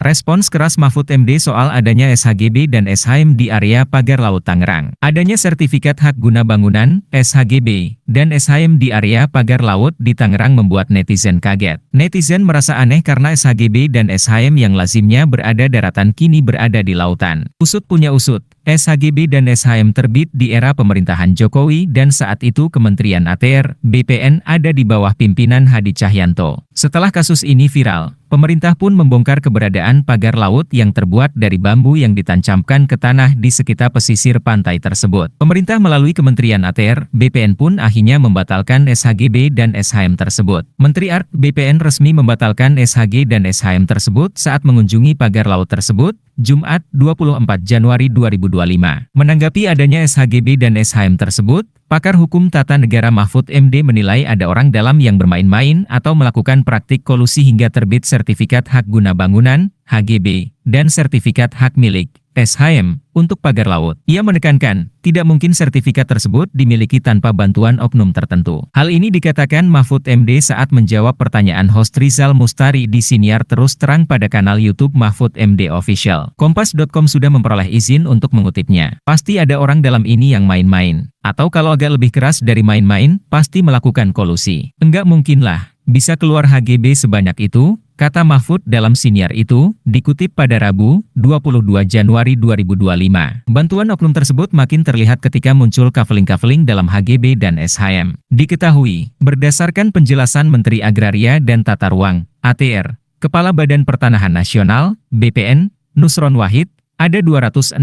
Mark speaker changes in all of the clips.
Speaker 1: Respons keras Mahfud MD soal adanya SHGB dan SHM di area pagar laut Tangerang. Adanya sertifikat hak guna bangunan, SHGB, dan SHM di area pagar laut di Tangerang membuat netizen kaget. Netizen merasa aneh karena SHGB dan SHM yang lazimnya berada daratan kini berada di lautan. Usut punya usut. SHGB dan SHM terbit di era pemerintahan Jokowi dan saat itu Kementerian ATR, BPN ada di bawah pimpinan Hadi Cahyanto. Setelah kasus ini viral, pemerintah pun membongkar keberadaan pagar laut yang terbuat dari bambu yang ditancapkan ke tanah di sekitar pesisir pantai tersebut. Pemerintah melalui Kementerian ATR, BPN pun akhirnya membatalkan SHGB dan SHM tersebut. Menteri ART BPN resmi membatalkan SHG dan SHM tersebut saat mengunjungi pagar laut tersebut, Jumat 24 Januari 2025. Menanggapi adanya SHGB dan SHM tersebut, pakar hukum tata negara Mahfud MD menilai ada orang dalam yang bermain-main atau melakukan praktik kolusi hingga terbit sertifikat hak guna bangunan, HGB, dan sertifikat hak milik, SHM, untuk pagar laut. Ia menekankan, tidak mungkin sertifikat tersebut dimiliki tanpa bantuan oknum tertentu. Hal ini dikatakan Mahfud MD saat menjawab pertanyaan host Rizal Mustari di Siniar Terus Terang pada kanal YouTube Mahfud MD Official. Kompas.com sudah memperoleh izin untuk mengutipnya. Pasti ada orang dalam ini yang main-main. Atau kalau agak lebih keras dari main-main, pasti melakukan kolusi. Enggak mungkinlah, bisa keluar HGB sebanyak itu, kata Mahfud dalam siniar itu, dikutip pada Rabu, 22 Januari 2025. Bantuan oknum tersebut makin terlihat ketika muncul kaveling-kaveling dalam HGB dan SHM. Diketahui, berdasarkan penjelasan Menteri Agraria dan Tata Ruang, ATR, Kepala Badan Pertanahan Nasional, BPN, Nusron Wahid, ada 263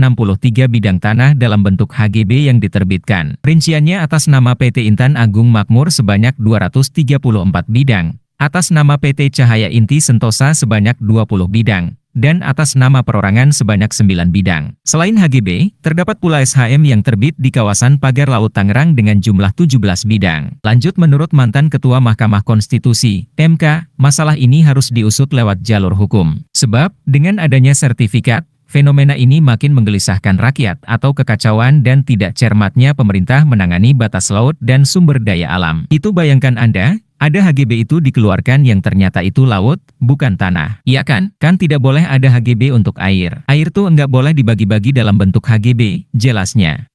Speaker 1: bidang tanah dalam bentuk HGB yang diterbitkan. Rinciannya atas nama PT Intan Agung Makmur sebanyak 234 bidang, atas nama PT Cahaya Inti Sentosa sebanyak 20 bidang, dan atas nama perorangan sebanyak 9 bidang. Selain HGB, terdapat pula SHM yang terbit di kawasan pagar laut Tangerang dengan jumlah 17 bidang. Lanjut menurut mantan Ketua Mahkamah Konstitusi, MK, masalah ini harus diusut lewat jalur hukum. Sebab, dengan adanya sertifikat, fenomena ini makin menggelisahkan rakyat atau kekacauan dan tidak cermatnya pemerintah menangani batas laut dan sumber daya alam. Itu bayangkan Anda, ada HGB itu dikeluarkan yang ternyata itu laut, bukan tanah. Iya kan? Kan tidak boleh ada HGB untuk air. Air tuh enggak boleh dibagi-bagi dalam bentuk HGB, jelasnya.